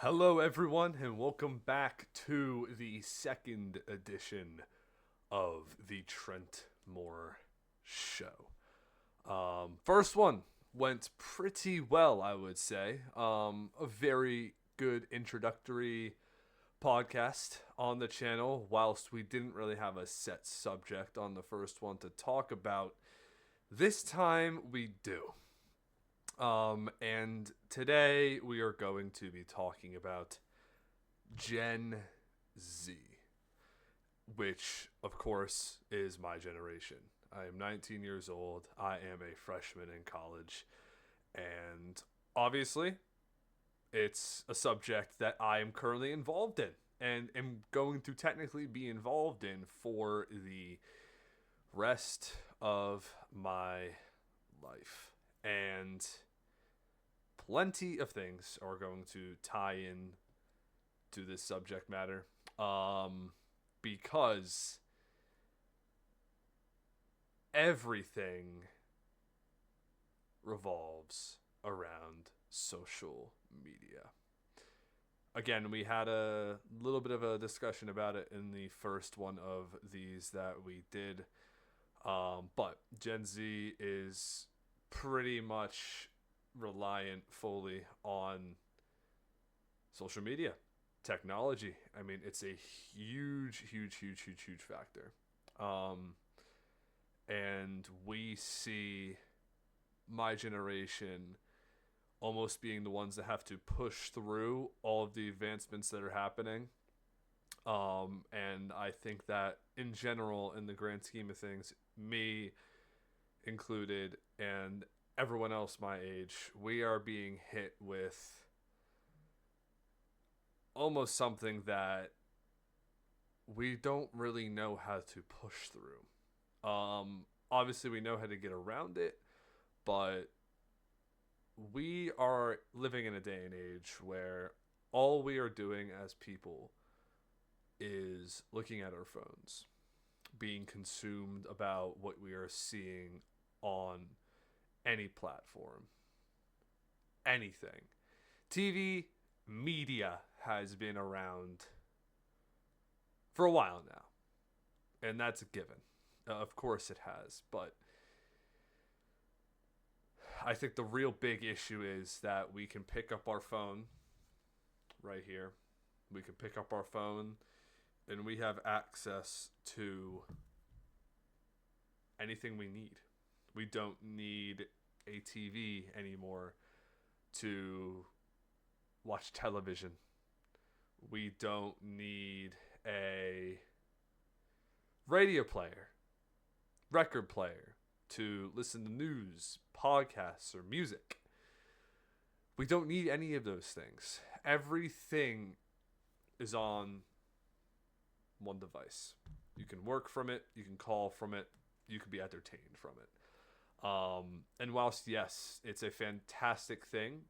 Hello, everyone, and welcome back to the second edition of the Trentmore Show. First one went pretty well, I would say. A very good introductory podcast on the channel, whilst we didn't really have a set subject on the first one to talk about. This time we do. And today we are going to be talking about Gen Z, which, of course, is my generation. I am 19 years old. I am a freshman in college. And obviously, it's a subject that I am currently involved in and am going to technically be involved in for the rest of my life. And plenty of things are going to tie in to this subject matter, because everything revolves around social media. Again, we had a little bit of a discussion about it in the first one of these that we did, but Gen Z is pretty much reliant fully on social media, technology. I mean, it's a huge factor. And we see my generation almost being the ones that have to push through all of the advancements that are happening. And I think that in general, in the grand scheme of things, me included and everyone else my age, we are being hit with almost something that we don't really know how to push through. Obviously, we know how to get around it, but we are living in a day and age where all we are doing as people is looking at our phones, being consumed about what we are seeing on any platform, anything. TV, media has been around for a while now, and that's a given. Of course it has, but I think the real big issue is that we can pick up our phone right here. We can pick up our phone and we have access to anything we need. We don't need a TV anymore to watch television. We don't need a radio player, record player to listen to news, podcasts, or music. We don't need any of those things. Everything is on one device. You can work from it, you can call from it, you can be entertained from it. And whilst, yes, it's a fantastic thing,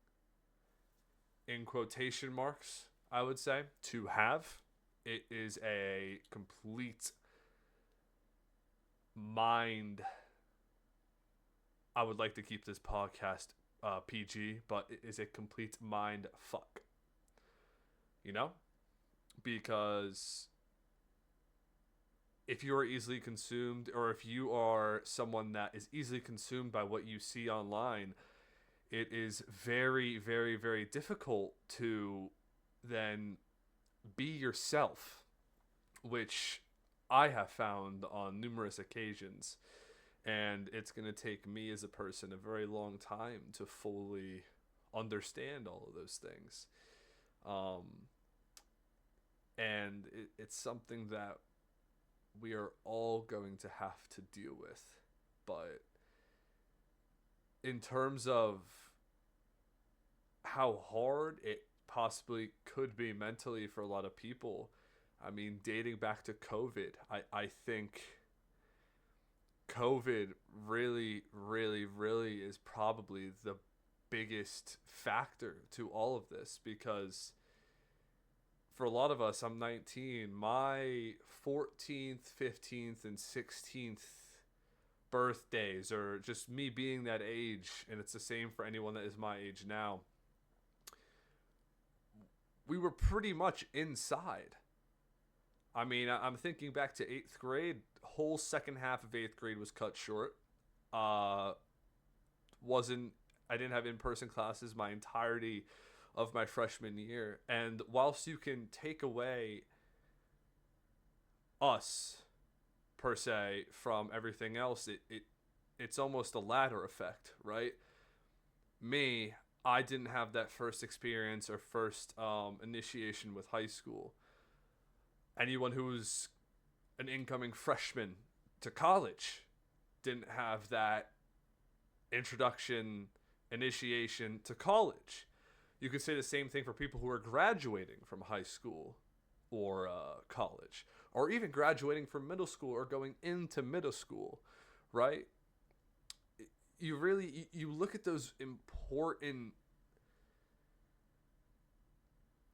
in quotation marks, I would say, to have, it is a complete mind. I would like to keep this podcast PG, but it is a complete mind fuck. You know? Because if you are easily consumed, or if you are someone that is easily consumed by what you see online, it is very difficult to then be yourself, which I have found on numerous occasions. And it's going to take me as a person a very long time to fully understand all of those things. And it's something that we are all going to have to deal with. But in terms of how hard it possibly could be mentally for a lot of people, I mean, dating back to COVID, I think COVID really is probably the biggest factor to all of this, because for a lot of us, I'm 19, my 14th, 15th, and 16th birthdays, or just me being that age, and it's the same for anyone that is my age now, we were pretty much inside. I mean, I'm thinking back to 8th grade. Whole second half of 8th grade was cut short. Uh, wasn't I didn't have in-person classes my entirety of my freshman year. And whilst you can take away us per se from everything else, it's almost a ladder effect, right? Me, I didn't have that first experience or first initiation with high school. Anyone who was an incoming freshman to college didn't have that introduction, initiation to college. You could say the same thing for people who are graduating from high school or college, or even graduating from middle school or going into middle school, right? You look at those important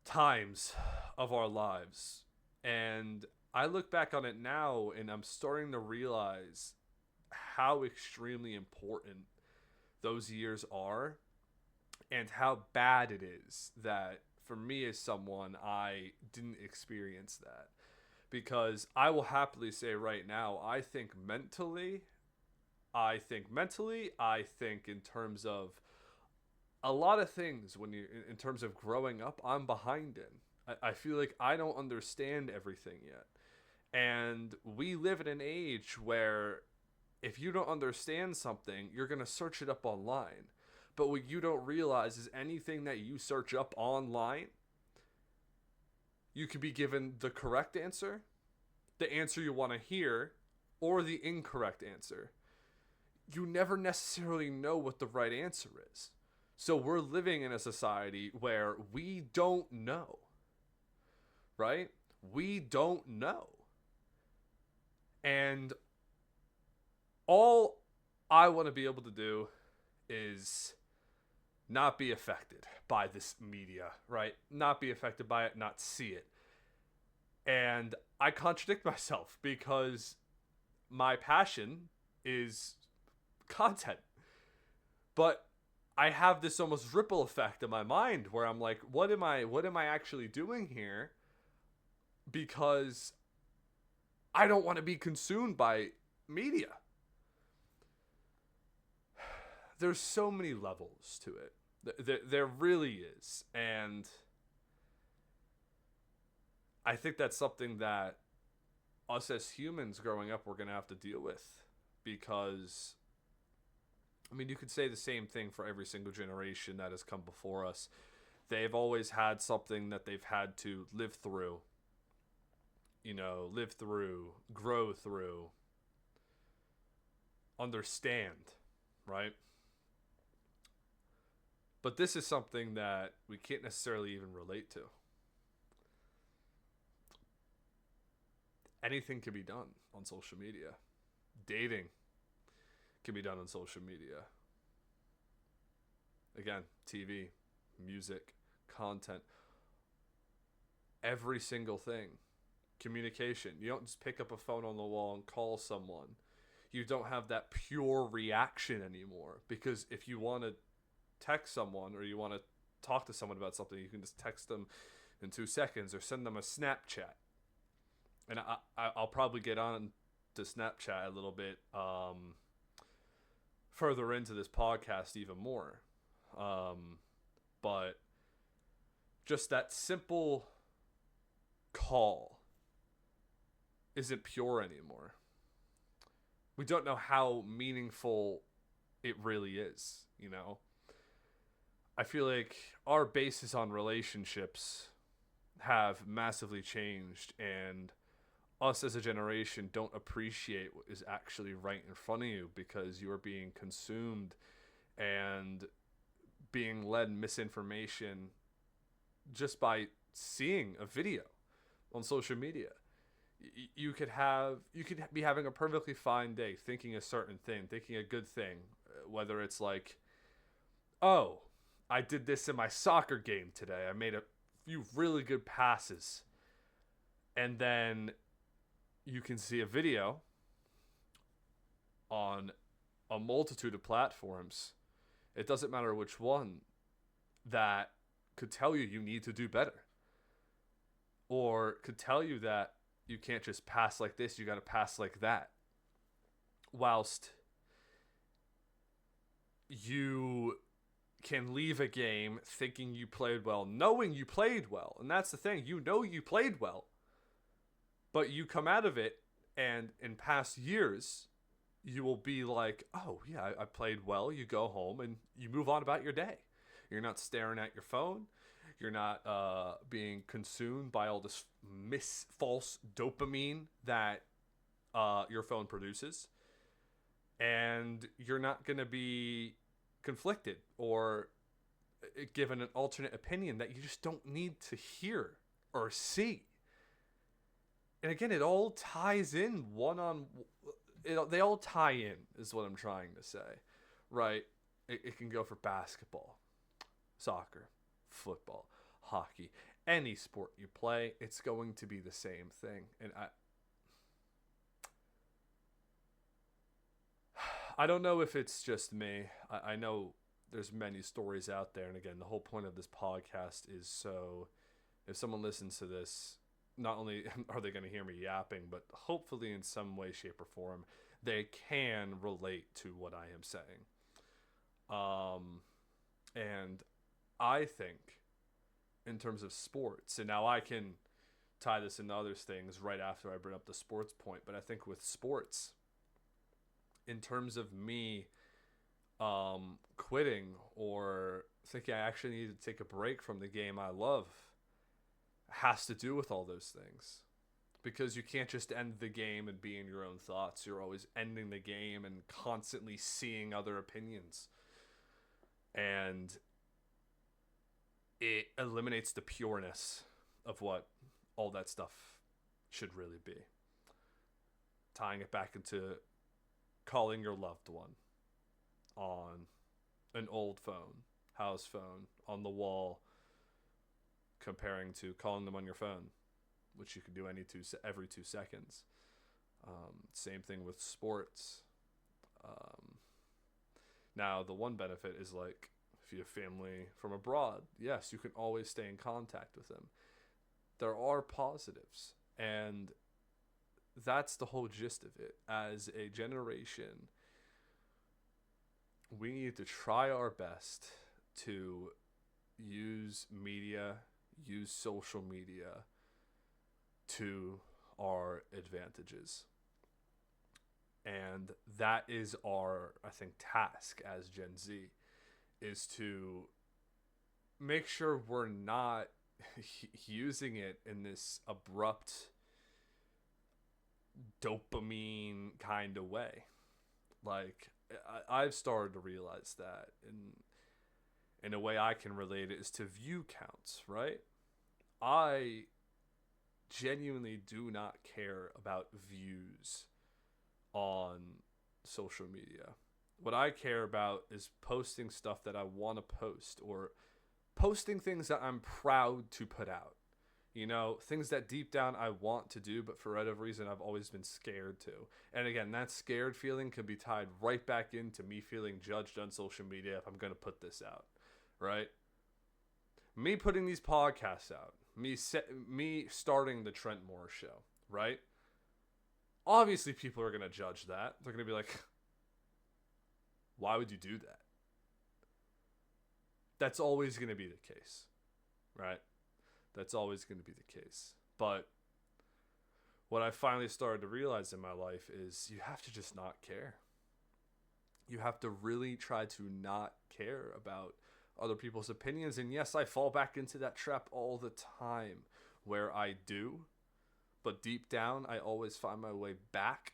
times of our lives, and I look back on it now and I'm starting to realize how extremely important those years are, and how bad it is that for me as someone, I didn't experience that. Because I will happily say right now, I think mentally, I think in terms of a lot of things, when you in terms of growing up, I'm behind in. I feel like I don't understand everything yet. And we live in an age where if you don't understand something, you're going to search it up online. But what you don't realize is anything that you search up online, you could be given the correct answer, the answer you want to hear, or the incorrect answer. You never necessarily know what the right answer is. So we're living in a society where we don't know, right? We don't know. And all I want to be able to do is not be affected by this media, right? Not be affected by it, not see it. And I contradict myself because my passion is content. But I have this almost ripple effect in my mind where I'm like, what am I actually doing here? Because I don't want to be consumed by media. There's so many levels to it. There really is. And I think that's something that us as humans growing up, we're going to have to deal with. Because, I mean, you could say the same thing for every single generation that has come before us. They've always had something that they've had to live through. Live through, grow through, understand, right? But this is something that we can't necessarily even relate to. Anything can be done on social media. Dating can be done on social media. Again, TV, music, content, every single thing. Communication. You don't just pick up a phone on the wall and call someone. You don't have that pure reaction anymore. Because if you want to text someone or you want to talk to someone about something, you can just text them in 2 seconds or send them a Snapchat. And I'll probably get on to Snapchat a little bit further into this podcast even more. But just that simple call isn't pure anymore. We don't know how meaningful it really is, I feel like our basis on relationships have massively changed, and us as a generation don't appreciate what is actually right in front of you because you are being consumed and being led misinformation just by seeing a video on social media. You could be having a perfectly fine day, thinking a certain thing, thinking a good thing, whether it's like, oh, I did this in my soccer game today. I made a few really good passes. And then you can see a video on a multitude of platforms. It doesn't matter which one, that could tell you need to do better. or could tell you that you can't just pass like this, you got to pass like that. Whilst you can leave a game thinking you played well, knowing you played well. And that's the thing, you know you played well. But you come out of it, and in past years, you will be like, oh, yeah, I played well. You go home and you move on about your day. You're not staring at your phone. You're not being consumed by all this false dopamine that your phone produces. And you're not going to be conflicted or given an alternate opinion that you just don't need to hear or see. And again, it all ties in they all tie in is what I'm trying to say, right? It can go for basketball, soccer, football, hockey, any sport you play, it's going to be the same thing. And I don't know if it's just me. I know there's many stories out there. And again, the whole point of this podcast is so if someone listens to this, not only are they going to hear me yapping, but hopefully in some way, shape, or form, they can relate to what I am saying. And I think in terms of sports, and now I can tie this into other things right after I bring up the sports point, but I think with sports, in terms of me quitting or thinking I actually need to take a break from the game I love, has to do with all those things. Because you can't just end the game and be in your own thoughts. You're always ending the game and constantly seeing other opinions. And it eliminates the pureness of what all that stuff should really be. Tying it back into calling your loved one on an old phone, house phone, on the wall, comparing to calling them on your phone, which you can do every 2 seconds. Same thing with sports. Now, the one benefit is like if you have family from abroad, yes, you can always stay in contact with them. There are positives, and that's the whole gist of it. As a generation, we need to try our best to use social media to our advantages. And that is our, I think, task as Gen Z, is to make sure we're not using it in this abrupt dopamine kind of way. Like, I've started to realize that in a way I can relate it is to view counts, right? I genuinely do not care about views on social media. What I care about is posting stuff that I want to post, or posting things that I'm proud to put out. You know, things that deep down I want to do, but for whatever reason I've always been scared to. And again, that scared feeling can be tied right back into me feeling judged on social media if I'm going to put this out, right? Me putting these podcasts out, me starting the Trent Moore Show, right? Obviously, people are going to judge that. They're going to be like, why would you do that? That's always going to be the case, right? That's always going to be the case. But what I finally started to realize in my life is you have to just not care. You have to really try to not care about other people's opinions. And yes, I fall back into that trap all the time where I do. But deep down, I always find my way back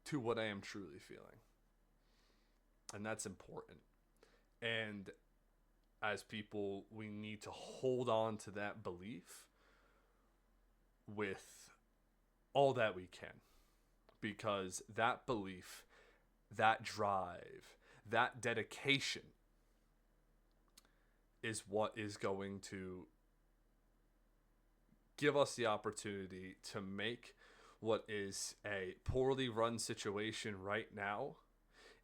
to what I am truly feeling. And that's important. And as people, we need to hold on to that belief with all that we can. Because that belief, that drive, that dedication is what is going to give us the opportunity to make what is a poorly run situation right now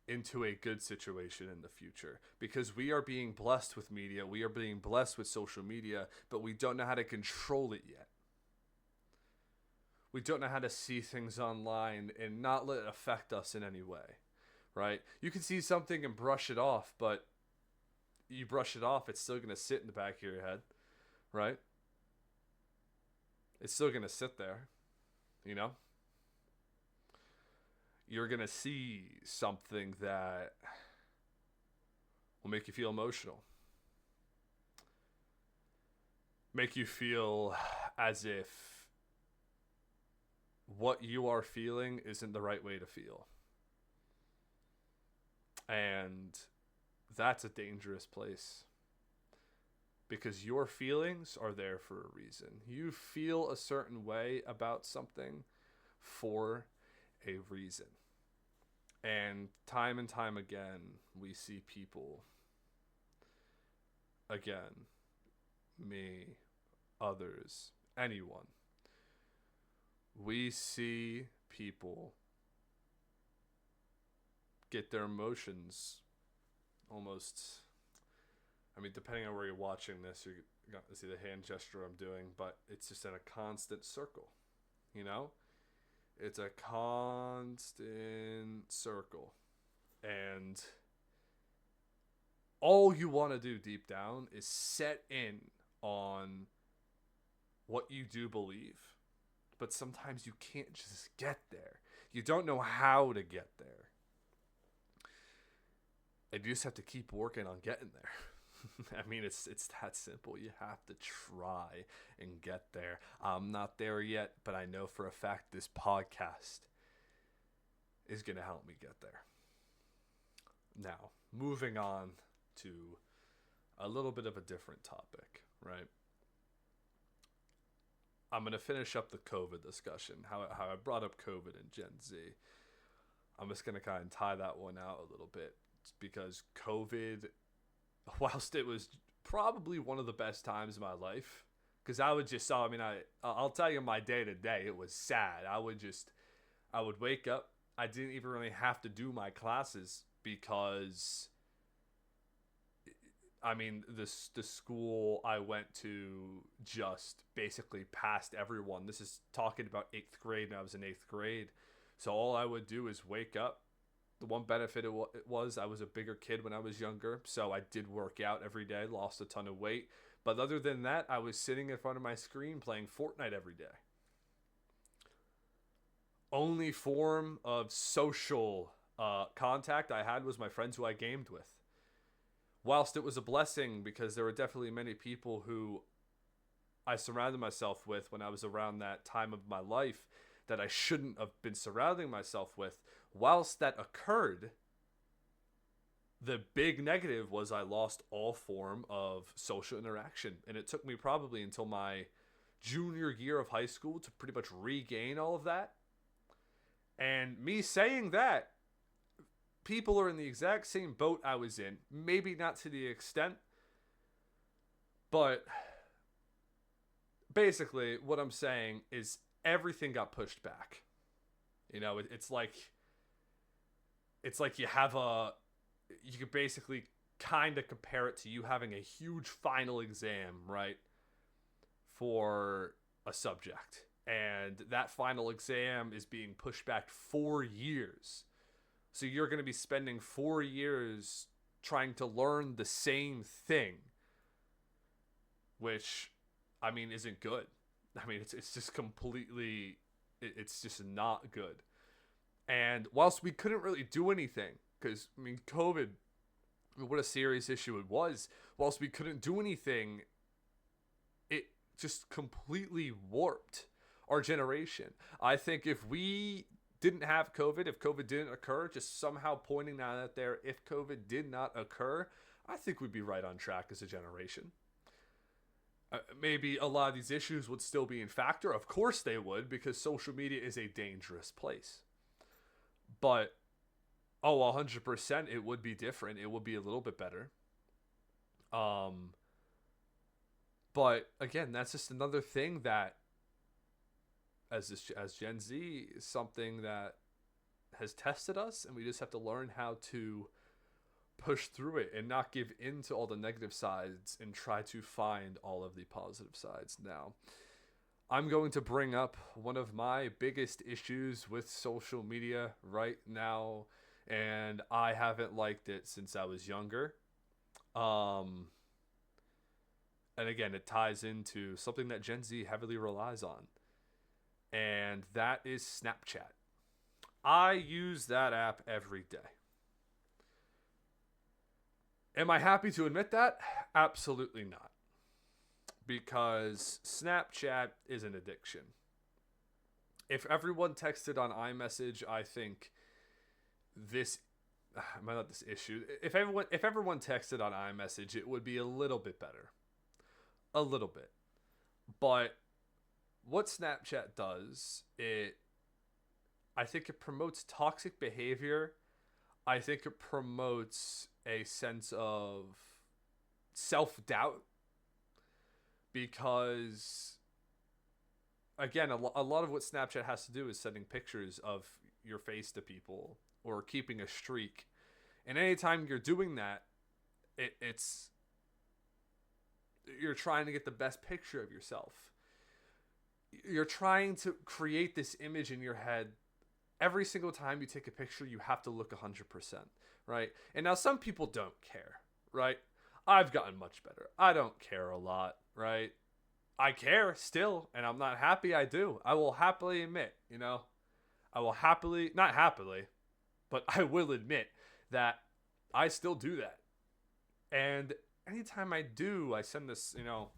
into a good situation in the future. Because we are being blessed with media, we are being blessed with social media, but we don't know how to control it yet. We don't know how to see things online and not let it affect us in any way, right? You can see something and brush it off, but you brush it off, it's still going to sit in the back of your head, right? It's still going to sit there, you know? You're going to see something that will make you feel emotional. Make you feel as if what you are feeling isn't the right way to feel. And that's a dangerous place. Because your feelings are there for a reason. You feel a certain way about something for a reason. And time again, we see people, again, me, others, anyone. We see people get their emotions almost, I mean, depending on where you're watching this, you're going to see the hand gesture I'm doing, but it's just in a constant circle, you know? It's a constant circle. And all you want to do deep down is set in on what you do believe. But sometimes you can't just get there. You don't know how to get there. And you just have to keep working on getting there. I mean, it's that simple. You have to try and get there. I'm not there yet, but I know for a fact this podcast is going to help me get there. Now, moving on to a little bit of a different topic, right? I'm going to finish up the COVID discussion, how I brought up COVID and Gen Z. I'm just going to kind of tie that one out a little bit because COVID, whilst it was probably one of the best times of my life, because I'll tell you my day to day, it was sad. I would wake up. I didn't even really have to do my classes because, I mean, the school I went to just basically passed everyone. This is talking about 8th grade, and I was in 8th grade. So all I would do is wake up. The one benefit it was I was a bigger kid when I was younger, so I did work out every day, lost a ton of weight. But other than that, I was sitting in front of my screen playing Fortnite every day. Only form of social contact I had was my friends who I gamed with. Whilst it was a blessing because there were definitely many people who I surrounded myself with when I was around that time of my life that I shouldn't have been surrounding myself with. Whilst that occurred, the big negative was I lost all form of social interaction. And it took me probably until my junior year of high school to pretty much regain all of that. And me saying that, people are in the exact same boat I was in. Maybe not to the extent, but basically what I'm saying is everything got pushed back. You know, it's like you could basically kind of compare it to you having a huge final exam, right, for a subject. And that final exam is being pushed back 4 years. So you're going to be spending 4 years trying to learn the same thing, which, I mean, isn't good. I mean, it's just completely, it's just not good. And whilst we couldn't really do anything, because, I mean, COVID, what a serious issue it was, whilst we couldn't do anything, it just completely warped our generation. I think if we didn't have COVID, if COVID didn't occur, just somehow pointing that out there, if COVID did not occur, I think we'd be right on track as a generation. Maybe a lot of these issues would still be in factor. Of course they would, because social media is a dangerous place. But, 100% it would be different. It would be a little bit better. But, again, that's just another thing that, as Gen Z, is something that has tested us, and we just have to learn how to push through it and not give in to all the negative sides and try to find all of the positive sides. Now, I'm going to bring up one of my biggest issues with social media right now, and I haven't liked it since I was younger. Um, and again, it ties into something that Gen Z heavily relies on, and that is Snapchat. I use that app every day. Am I happy to admit that? Absolutely not. Because Snapchat is an addiction. If everyone texted on iMessage, I think this not this issue. If everyone texted on iMessage, it would be a little bit better. A little bit. But what Snapchat does, I think it promotes toxic behavior. I think it promotes a sense of self-doubt because again, a lot of what Snapchat has to do is sending pictures of your face to people or keeping a streak. And anytime you're doing that, it's you're trying to get the best picture of yourself. You're trying to create this image in your head. Every single time you take a picture, you have to look 100%, right? And now some people don't care, right? I've gotten much better. I don't care a lot, right? I care still, and I'm not happy I do. I will happily admit, I will happily, not happily, but I will admit that I still do that. And anytime I do, I send this, you're not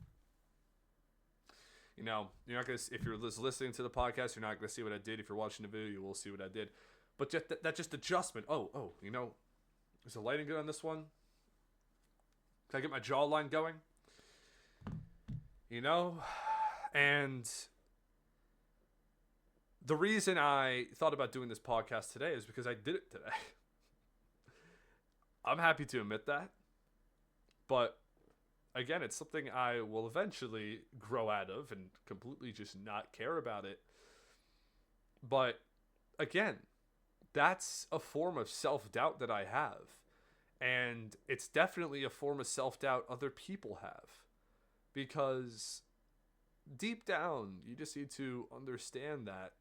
gonna. If you're listening to the podcast, you're not gonna see what I did. If you're watching the video, you will see what I did. But just that just adjustment. Oh, is the lighting good on this one? Can I get my jawline going? And the reason I thought about doing this podcast today is because I did it today. I'm happy to admit that, but again, it's something I will eventually grow out of and completely just not care about it. But again, that's a form of self-doubt that I have. And it's definitely a form of self-doubt other people have. Because deep down, you just need to understand that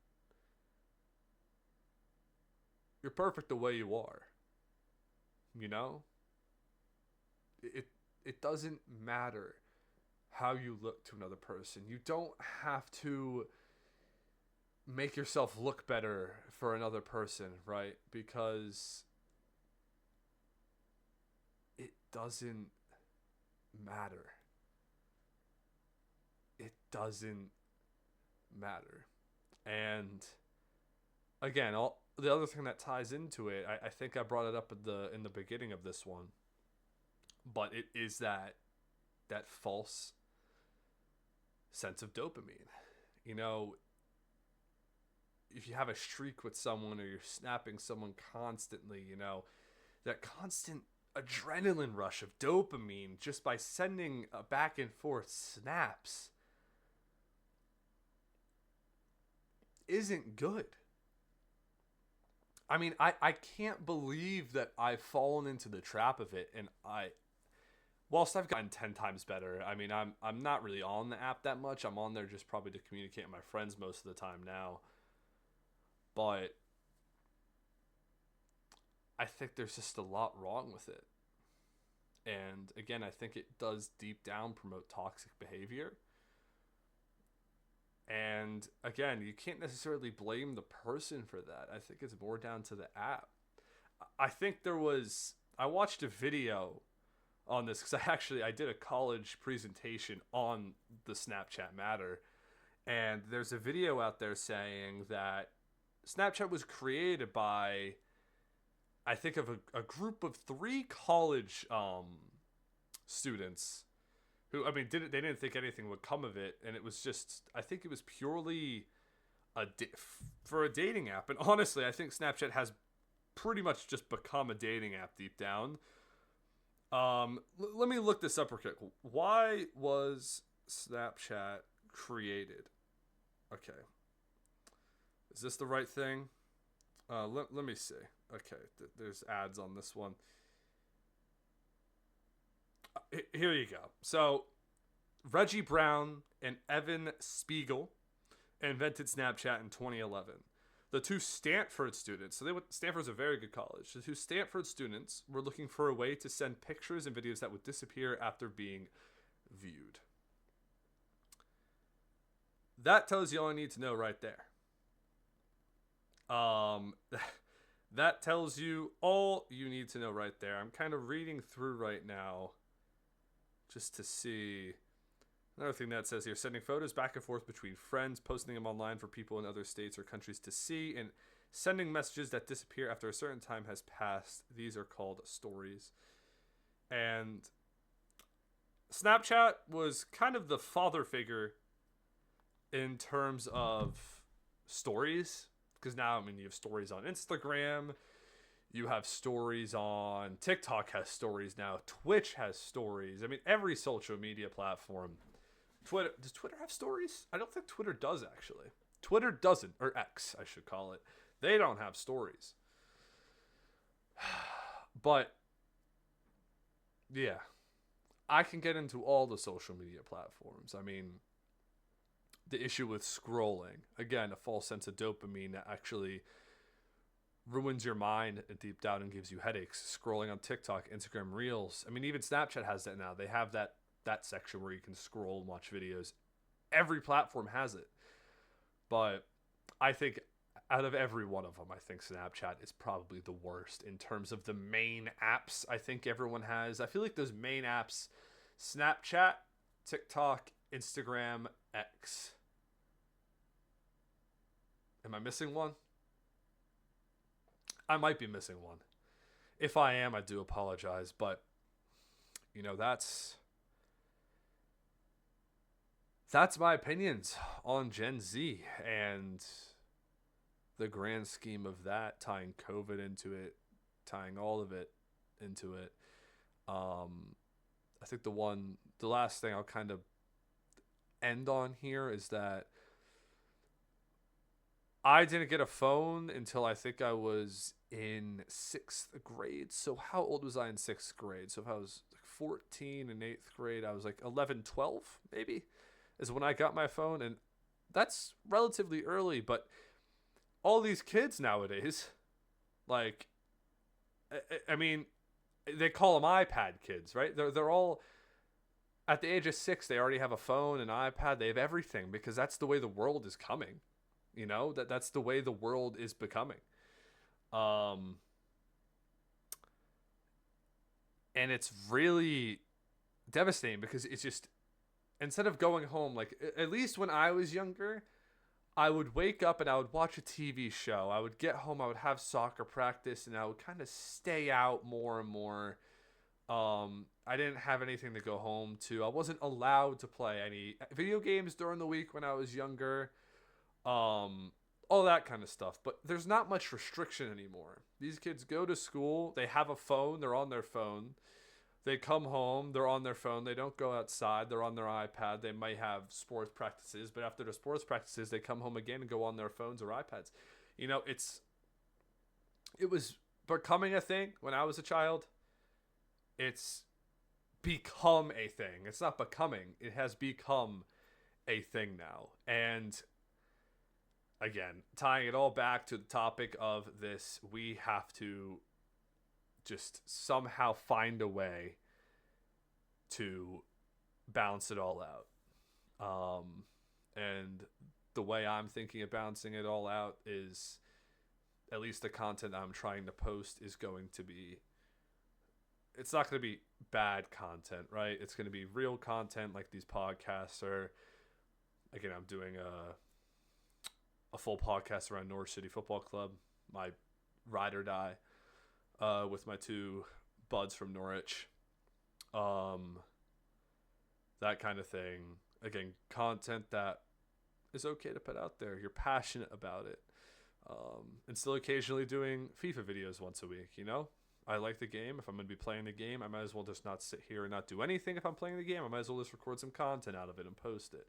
you're perfect the way you are. It doesn't matter how you look to another person. You don't have to make yourself look better for another person, right? Because it doesn't matter. It doesn't matter. And again, the other thing that ties into it, I think I brought it up in the beginning of this one, but it is that false sense of dopamine. If you have a streak with someone or you're snapping someone constantly, that constant adrenaline rush of dopamine just by sending a back and forth snaps isn't good. I mean, I can't believe that I've fallen into the trap of it, and whilst I've gotten 10 times better, I mean, I'm not really on the app that much. I'm on there just probably to communicate with my friends most of the time now. But I think there's just a lot wrong with it. And again, I think it does deep down promote toxic behavior. And again, you can't necessarily blame the person for that. I think it's more down to the app. I watched a video on this because I did a college presentation on the Snapchat matter. And there's a video out there saying that Snapchat was created by, I think, of a group of 3 college students who, I mean, they didn't think anything would come of it, and it was just, I think it was purely for a dating app. And honestly, I think Snapchat has pretty much just become a dating app deep down. Let me look this up real quick. Why was Snapchat created? Okay. Is this the right thing? Let me see. Okay, there's ads on this one. Here you go. So, Reggie Brown and Evan Spiegel invented Snapchat in 2011. The two Stanford students, Stanford's a very good college. The two Stanford students were looking for a way to send pictures and videos that would disappear after being viewed. That tells you all you need to know right there. That tells you all you need to know right there. I'm kind of reading through right now just to see. Another thing that says here, sending photos back and forth between friends, posting them online for people in other states or countries to see, and sending messages that disappear after a certain time has passed. These are called stories. And Snapchat was kind of the father figure in terms of stories. Because now, I mean, you have stories on Instagram. You have stories on TikTok has stories now. Twitch has stories. I mean, every social media platform. Twitter, does Twitter have stories? I don't think Twitter does, actually. Twitter doesn't, or X, I should call it. They don't have stories. But, yeah. I can get into all the social media platforms. I mean, the issue with scrolling. Again, a false sense of dopamine that actually ruins your mind deep down and gives you headaches. Scrolling on TikTok, Instagram Reels. I mean, even Snapchat has that now. They have that section where you can scroll and watch videos. Every platform has it. But I think out of every one of them, I think Snapchat is probably the worst in terms of the main apps I think everyone has. I feel like those main apps, Snapchat, TikTok, Instagram, X. Am I missing one? I might be missing one. If I am, I do apologize. But, that's my opinions on Gen Z and the grand scheme of that, tying COVID into it, tying all of it into it. I think the last thing I'll kind of end on here is that I didn't get a phone until I think I was in 6th grade. So how old was I in 6th grade? So if I was like 14 in 8th grade, I was like 11, 12 maybe is when I got my phone. And that's relatively early, but all these kids nowadays, like, I mean, they call them iPad kids, right? They're all at the age of 6. They already have a phone, an iPad. They have everything because that's the way the world is coming. That's the way the world is becoming. And it's really devastating because it's just, instead of going home, like at least when I was younger, I would wake up and I would watch a TV show. I would get home, I would have soccer practice, and I would kind of stay out more and more. I didn't have anything to go home to. I wasn't allowed to play any video games during the week when I was younger. All that kind of stuff. But there's not much restriction anymore. These kids go to school, they have a phone, they're on their phone. They come home, they're on their phone. They don't go outside, they're on their iPad. They might have sports practices, but after the sports practices, they come home again and go on their phones or iPads. It was becoming a thing when I was a child. It's become a thing. It's not becoming. It has become a thing now. And again, tying it all back to the topic of this, we have to just somehow find a way to balance it all out. And the way I'm thinking of balancing it all out is, at least the content I'm trying to post is going to be, it's not going to be bad content, right? It's going to be real content like these podcasts are. Again, I'm doing a full podcast around Norwich City Football Club, my ride or die, with my two buds from Norwich. That kind of thing. Again, content that is okay to put out there. You're passionate about it. And still occasionally doing FIFA videos once a week, I like the game. If I'm going to be playing the game, I might as well just not sit here and not do anything. If I'm playing the game, I might as well just record some content out of it and post it.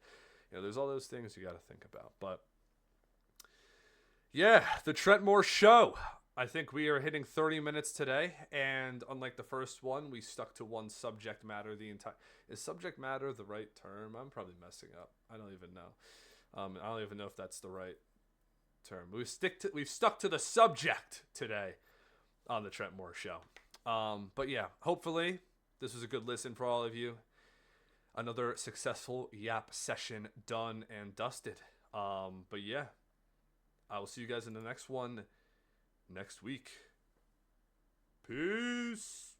There's all those things you got to think about. But yeah, the TheTrentMorShow. I think we are hitting 30 minutes today, and unlike the first one, we stuck to one subject matter the entire. Is subject matter the right term? I'm probably messing up. I don't even know. I don't even know if that's the right term. We've stuck to the subject today on the Trent Moore Show. But yeah, hopefully this was a good listen for all of you. Another successful yap session done and dusted. But yeah, I will see you guys in the next one next week. Peace.